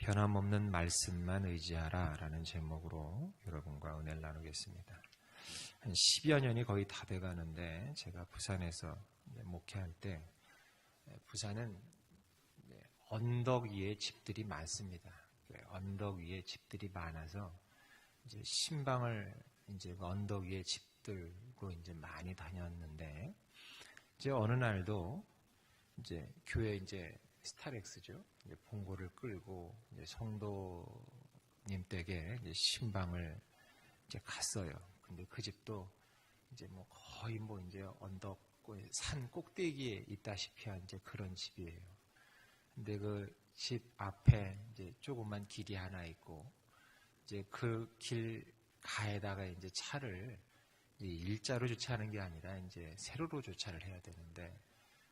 변함없는 말씀만 의지하라 라는 제목으로 여러분과 은혜를 나누겠습니다. 한 10여 년이 거의 다 돼가는데 제가 부산에서 목회할 때 부산은 언덕 위에 집들이 많습니다. 언덕 위에 집들이 많아서 이제 신방을 이제 언덕 위에 집들고 이제 많이 다녔는데 이제 어느 날도 이제 교회 이제 스타렉스죠. 이제 봉고를 끌고 이제 성도님 댁에 이제 신방을 이제 갔어요. 근데 그 집도 이제 뭐 거의 뭐 이제 언덕 산 꼭대기에 있다시피 한 이제 그런 집이에요. 근데 그 집 앞에 이제 조그만 길이 하나 있고 이제 그 길 가에다가 이제 차를 이제 일자로 주차하는 게 아니라 이제 세로로 주차를 해야 되는데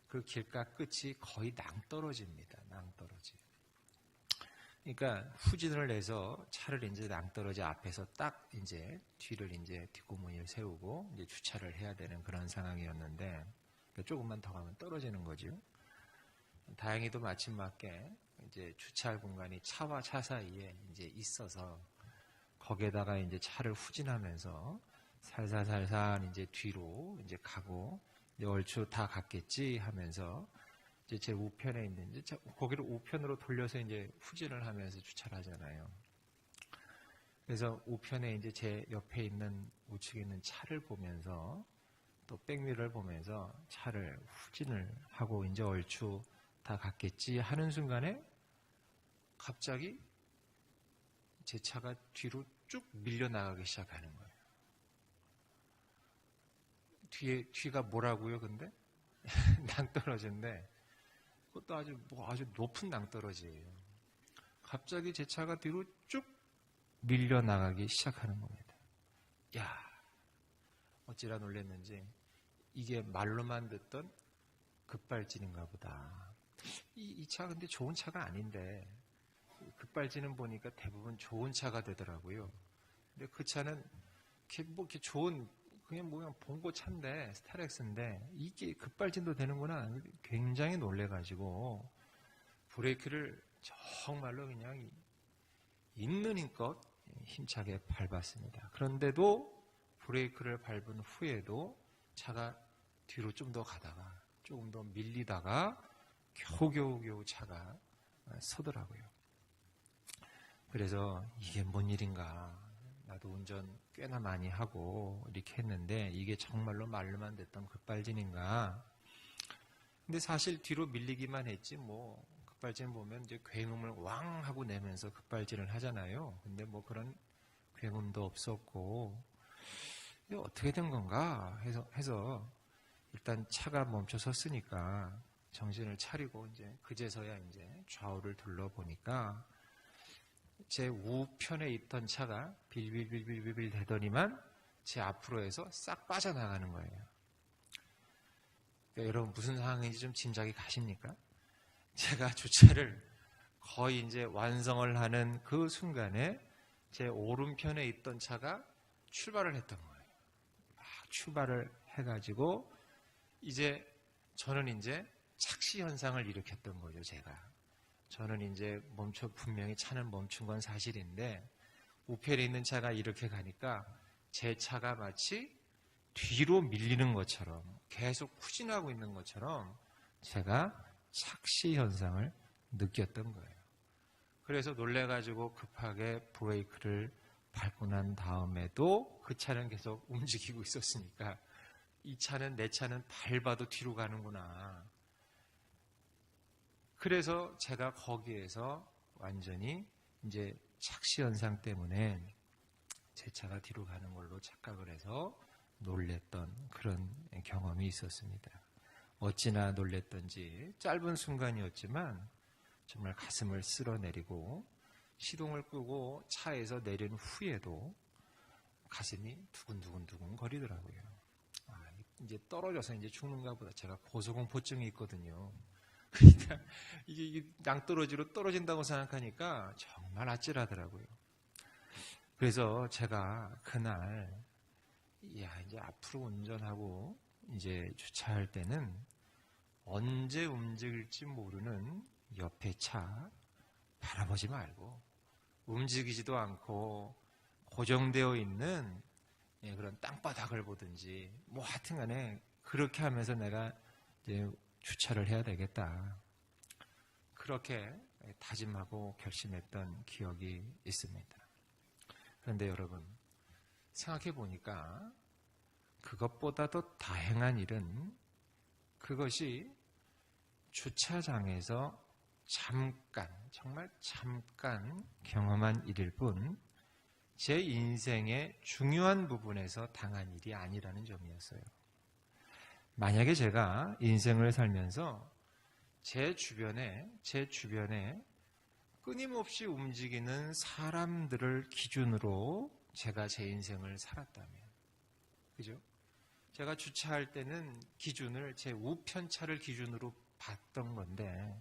그 길가 끝이 거의 낭떠러지입니다. 낭떠러지. 그러니까 후진을 내서 차를 이제 낭떠러지 앞에서 딱 이제 뒤를 이제 뒷구멍을 세우고 이제 주차를 해야 되는 그런 상황이었는데 그러니까 조금만 더 가면 떨어지는 거죠. 다행히도 마침 맞게 이제 주차할 공간이 차와 차 사이에 이제 있어서 거기에다가 이제 차를 후진하면서 살살살살 이제 뒤로 이제 가고 이제 얼추 다 갔겠지 하면서 이제 제 우편에 있는 이제 거기를 우편으로 돌려서 이제 후진을 하면서 주차를 하잖아요. 그래서 우편에 이제 제 옆에 있는 우측에 있는 차를 보면서 또 백미러를 보면서 차를 후진을 하고 이제 얼추 다 갔겠지 하는 순간에 갑자기 제 차가 뒤로 쭉 밀려나가기 시작하는 거예요. 뒤가 뭐라고요, 근데? 낭떠러지인데, 그것도 아주 높은 낭떠러지예요. 갑자기 제 차가 뒤로 쭉 밀려나가기 시작하는 겁니다. 야, 어찌나 놀랐는지, 이게 말로만 듣던 급발진인가 보다. 이 차 근데 좋은 차가 아닌데, 급발진은 보니까 대부분 좋은 차가 되더라고요. 근데 그 차는 이렇게 좋은 그냥 봉고 차인데 스타렉스인데 이게 급발진도 되는구나. 굉장히 놀래가지고 브레이크를 정말로 그냥 있는 힘껏 힘차게 밟았습니다. 그런데도 브레이크를 밟은 후에도 차가 뒤로 좀 더 가다가 조금 더 밀리다가 겨우겨우 차가 서더라고요. 그래서 이게 뭔 일인가. 나도 운전 꽤나 많이 하고 이렇게 했는데 이게 정말로 말로만 듣던 급발진인가. 근데 사실 뒤로 밀리기만 했지 뭐 급발진 보면 이제 굉음을 왕 하고 내면서 급발진을 하잖아요. 근데 뭐 그런 굉음도 없었고 이게 어떻게 된 건가 해서 일단 차가 멈춰 섰으니까 정신을 차리고 이제 그제서야 이제 좌우를 둘러보니까 제 우편에 있던 차가 빌빌빌빌빌 대더니만 제 앞으로 해서 싹 빠져나가는 거예요. 그러니까 여러분 무슨 상황인지 좀 짐작이 가십니까? 제가 주차를 거의 이제 완성을 하는 그 순간에 제 오른편에 있던 차가 출발을 했던 거예요. 막 출발을 해가지고 이제 저는 이제 착시 현상을 일으켰던 거죠, 제가. 저는 이제 분명히 차는 멈춘 건 사실인데 우편에 있는 차가 이렇게 가니까 제 차가 마치 뒤로 밀리는 것처럼 계속 후진하고 있는 것처럼 제가 착시 현상을 느꼈던 거예요. 그래서 놀래가지고 급하게 브레이크를 밟고 난 다음에도 그 차는 계속 움직이고 있었으니까 내 차는 밟아도 뒤로 가는구나. 그래서 제가 거기에서 완전히 이제 착시 현상 때문에 제 차가 뒤로 가는 걸로 착각을 해서 놀랬던 그런 경험이 있었습니다. 어찌나 놀랬던지 짧은 순간이었지만 정말 가슴을 쓸어내리고 시동을 끄고 차에서 내린 후에도 가슴이 두근두근 거리더라고요. 이제 떨어져서 이제 죽는가 보다. 제가 고소공포증이 있거든요. 그러니까 이게 낭떠러지로 떨어진다고 생각하니까 정말 아찔하더라고요. 그래서 제가 그날 이제 앞으로 운전하고 이제 주차할 때는 언제 움직일지 모르는 옆에 차, 바라보지 말고 움직이지도 않고 고정되어 있는 그런 땅바닥을 보든지 뭐 하여튼간에 그렇게 하면서 내가 이제 주차를 해야 되겠다. 그렇게 다짐하고 결심했던 기억이 있습니다. 그런데 여러분 생각해 보니까 그것보다도 다행한 일은 그것이 주차장에서 잠깐, 정말 잠깐 경험한 일일 뿐 제 인생의 중요한 부분에서 당한 일이 아니라는 점이었어요. 만약에 제가 인생을 살면서 제 주변에 끊임없이 움직이는 사람들을 기준으로 제가 제 인생을 살았다면, 그죠? 제가 주차할 때는 기준을 제 우편차를 기준으로 봤던 건데,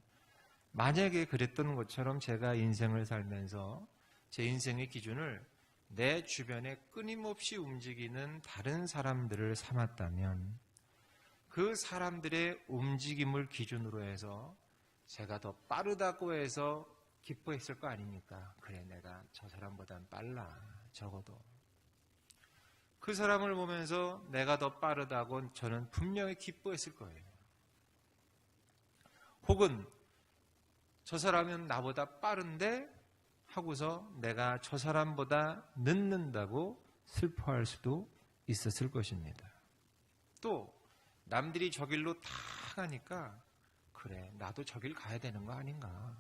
만약에 그랬던 것처럼 제가 인생을 살면서 제 인생의 기준을 내 주변에 끊임없이 움직이는 다른 사람들을 삼았다면 그 사람들의 움직임을 기준으로 해서 제가 더 빠르다고 해서 기뻐했을 거 아닙니까? 그래, 내가 저 사람보단 빨라, 적어도. 그 사람을 보면서 내가 더 빠르다고 저는 분명히 기뻐했을 거예요. 혹은 저 사람은 나보다 빠른데 하고서 내가 저 사람보다 늦는다고 슬퍼할 수도 있었을 것입니다. 또 남들이 저 길로 다 가니까 그래, 나도 저 길 가야 되는 거 아닌가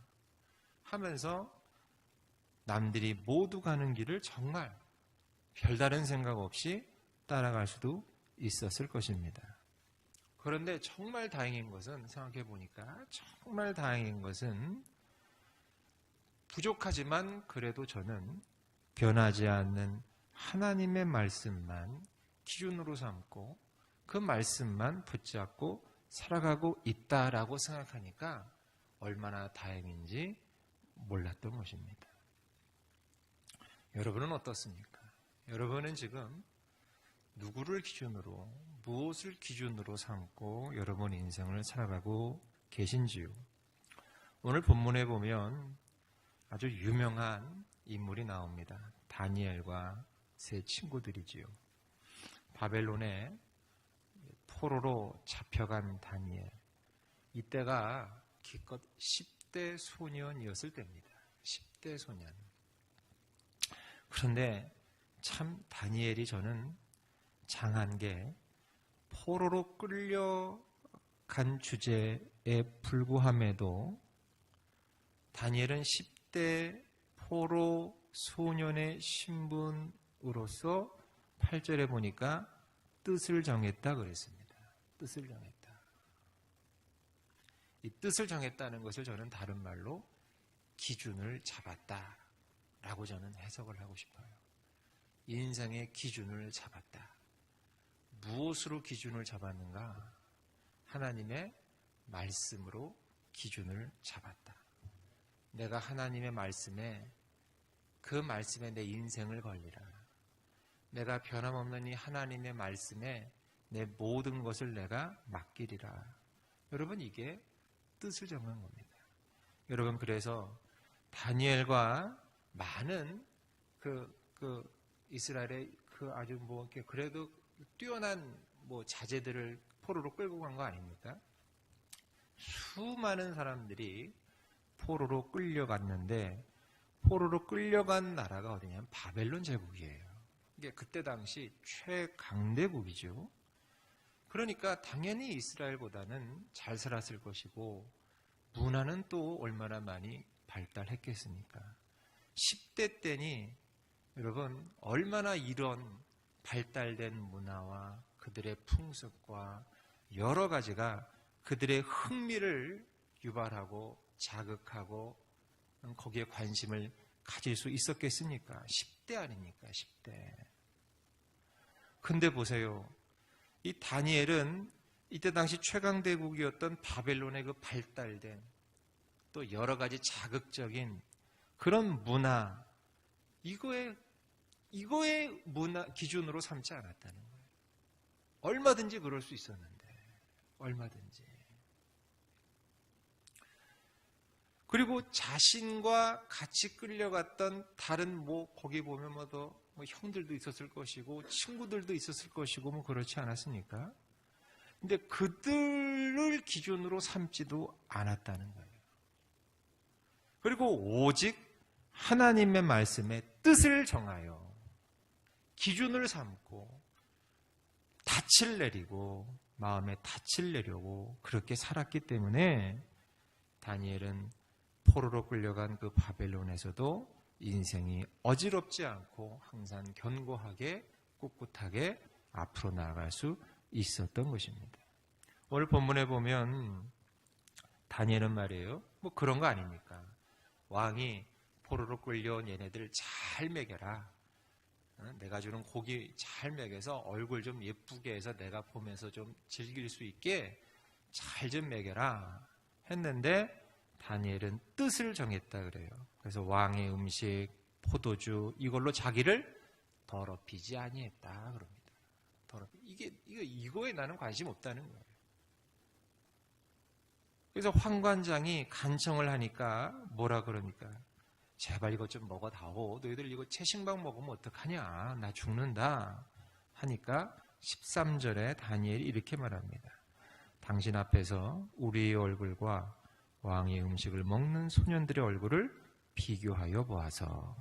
하면서 남들이 모두 가는 길을 정말 별다른 생각 없이 따라갈 수도 있었을 것입니다. 그런데 정말 다행인 것은, 생각해 보니까 정말 다행인 것은 부족하지만 그래도 저는 변하지 않는 하나님의 말씀만 기준으로 삼고 그 말씀만 붙잡고 살아가고 있다라고 생각하니까 얼마나 다행인지 몰랐던 것입니다. 여러분은 어떻습니까? 여러분은 지금 누구를 기준으로, 무엇을 기준으로 삼고 여러분 인생을 살아가고 계신지요? 오늘 본문에 보면 아주 유명한 인물이 나옵니다. 다니엘과 세 친구들이지요. 바벨론에 포로로 잡혀간 다니엘. 이때가 기껏 10대 소년이었을 때입니다. 10대 소년. 그런데 참 다니엘이 저는 장한 게 포로로 끌려간 주제에 불구함에도 다니엘은 10대 포로 소년의 신분으로서 8절에 보니까 뜻을 정했다 그랬습니다. 뜻을 정했다. 이 뜻을 정했다는 것을 저는 다른 말로 기준을 잡았다라고 저는 해석을 하고 싶어요. 인생의 기준을 잡았다. 무엇으로 기준을 잡았는가? 하나님의 말씀으로 기준을 잡았다. 내가 하나님의 말씀에, 그 말씀에 내 인생을 걸리라. 내가 변함없는 이 하나님의 말씀에 내 모든 것을 내가 맡기리라. 여러분, 이게 뜻을 정한 겁니다. 여러분, 그래서 다니엘과 많은 이스라엘의 아주 그래도 뛰어난 자제들을 포로로 끌고 간 거 아닙니까? 수많은 사람들이 포로로 끌려갔는데, 포로로 끌려간 나라가 어디냐면 바벨론 제국이에요. 이게 그때 당시 최강대국이죠. 그러니까 당연히 이스라엘보다는 잘 살았을 것이고, 문화는 또 얼마나 많이 발달했겠습니까? 10대 때니 여러분 얼마나 이런 발달된 문화와 그들의 풍습과 여러 가지가 그들의 흥미를 유발하고 자극하고 거기에 관심을 가질 수 있었겠습니까? 10대 아닙니까? 10대. 근데 보세요. 이 다니엘은 이때 당시 최강대국이었던 바벨론의 그 발달된 또 여러 가지 자극적인 그런 문화, 이거의 문화 기준으로 삼지 않았다는 거예요. 얼마든지 그럴 수 있었는데, 얼마든지. 그리고 자신과 같이 끌려갔던 다른 거기 보면 형들도 있었을 것이고 친구들도 있었을 것이고 그렇지 않았습니까? 근데 그들을 기준으로 삼지도 않았다는 거예요. 그리고 오직 하나님의 말씀에 뜻을 정하여 기준을 삼고 닻을 내리고 마음에 닻을 내려고 그렇게 살았기 때문에 다니엘은 포로로 끌려간 그 바벨론에서도 인생이 어지럽지 않고 항상 견고하게 꿋꿋하게 앞으로 나아갈 수 있었던 것입니다. 오늘 본문에 보면 다니엘은 말이에요. 그런 거 아닙니까? 왕이 포로로 끌려온 얘네들 잘 먹여라. 내가 주는 고기 잘 먹여서 얼굴 좀 예쁘게 해서 내가 보면서 좀 즐길 수 있게 잘 좀 먹여라 했는데 다니엘은 뜻을 정했다 그래요. 그래서 왕의 음식, 포도주 이걸로 자기를 더럽히지 아니했다 그럽니다. 이거에 나는 관심 없다는 거예요. 그래서 황관장이 간청을 하니까 뭐라 그러니까 제발 이것 좀 먹어다오. 너희들 이거 채식밥 먹으면 어떡하냐. 나 죽는다. 하니까 13절에 다니엘이 이렇게 말합니다. 당신 앞에서 우리의 얼굴과 왕의 음식을 먹는 소년들의 얼굴을 비교하여 보아서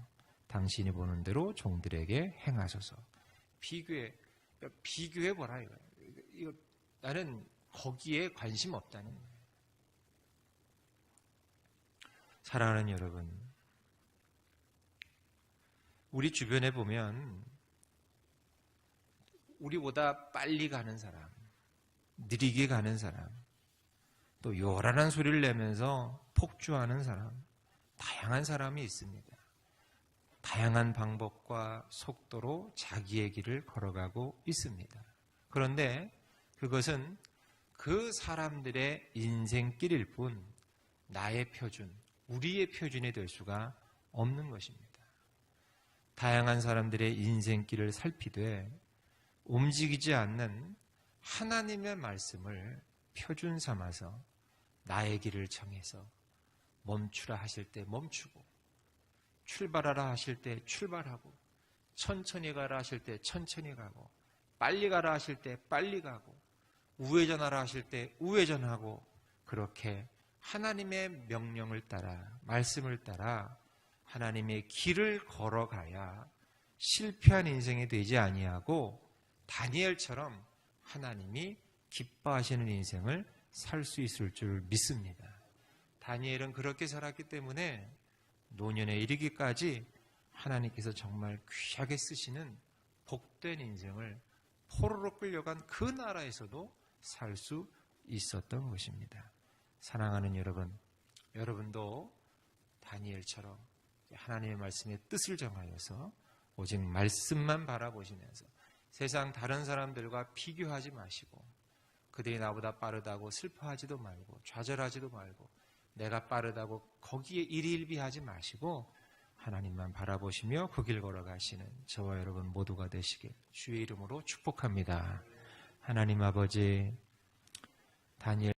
당신이 보는 대로 종들에게 행하소서. 비교해보라. 이거 나는 거기에 관심 없다는 거예요. 사랑하는 여러분, 우리 주변에 보면 우리보다 빨리 가는 사람, 느리게 가는 사람, 또 요란한 소리를 내면서 폭주하는 사람, 다양한 사람이 있습니다. 다양한 방법과 속도로 자기의 길을 걸어가고 있습니다. 그런데 그것은 그 사람들의 인생길일 뿐 나의 표준, 우리의 표준이 될 수가 없는 것입니다. 다양한 사람들의 인생길을 살피되 움직이지 않는 하나님의 말씀을 표준 삼아서 나의 길을 정해서 멈추라 하실 때 멈추고 출발하라 하실 때 출발하고 천천히 가라 하실 때 천천히 가고 빨리 가라 하실 때 빨리 가고 우회전하라 하실 때 우회전하고 그렇게 하나님의 명령을 따라 말씀을 따라 하나님의 길을 걸어가야 실패한 인생이 되지 아니하고 다니엘처럼 하나님이 기뻐하시는 인생을 살 수 있을 줄 믿습니다. 다니엘은 그렇게 살았기 때문에 노년에 이르기까지 하나님께서 정말 귀하게 쓰시는 복된 인생을 포로로 끌려간 그 나라에서도 살 수 있었던 것입니다. 사랑하는 여러분, 여러분도 다니엘처럼 하나님의 말씀에 뜻을 정하여서 오직 말씀만 바라보시면서 세상 다른 사람들과 비교하지 마시고 그들이 나보다 빠르다고 슬퍼하지도 말고 좌절하지도 말고 내가 빠르다고 거기에 일희일비하지 마시고 하나님만 바라보시며 그 길 걸어가시는 저와 여러분 모두가 되시길 주의 이름으로 축복합니다. 하나님 아버지, 다니엘